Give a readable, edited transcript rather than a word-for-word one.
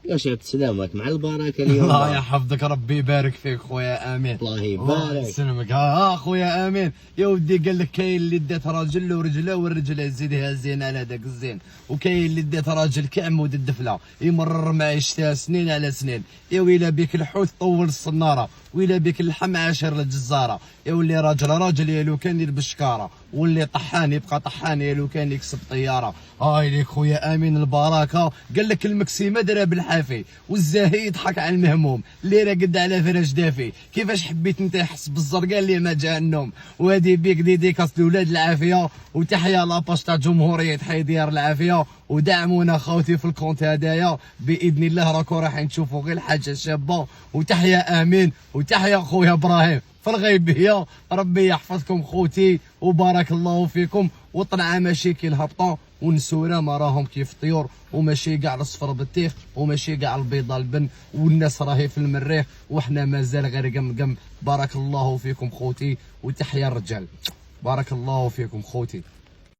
يا شيخ سلامك مع البركه اليوم. الله يحفظك ربي يبارك فيك خويا امين. الله يبارك. يسلمك. خويا امين يا ودي قال لك كاين اللي دات راجل ورجله والرجله زيدها زين على داك الزين، وكاين اللي دات راجل كعمود الدفله يمرر معيشتها سنين على سنين. يا ويلا بك الحوت طول الصناره، ويلا بك اللحم عاشر الجزاره. يا ولي راجل يا لو كان يلبس شكاره، واللي طحان يبقى طحان يا لو كان يكسب طياره. هاي ليك خويا امين البركه. قال لك المكسيمه درا بالحافي، والزاهي يضحك على المهموم، اللي راقد على فراش دافي. كيفاش حبيت انت يحس بالزرقاء اللي ما جاء النوم. وهادي بيك ديديكاس لولاد العافيه، وتحيا لاباج تاع جمهوريه حي ديار العافيه. ودعمونا خوتي في الكونت هدايا باذن الله، راكو رايحين تشوفوا غير حاجه شابه. وتحيا امين وتحيا خويا ابراهيم في الغيبيه. ربي يحفظكم خوتي وبارك الله فيكم. وطلع ماشي الهبطه والنسوره ما راهم كيف الطيور، وماشي كاع الصفر بالتيخ، وماشي كاع البيضه البن، والناس راهي في المريخ وحنا مازال غير قم. بارك الله فيكم خوتي وتحيا الرجال. بارك الله فيكم خوتي.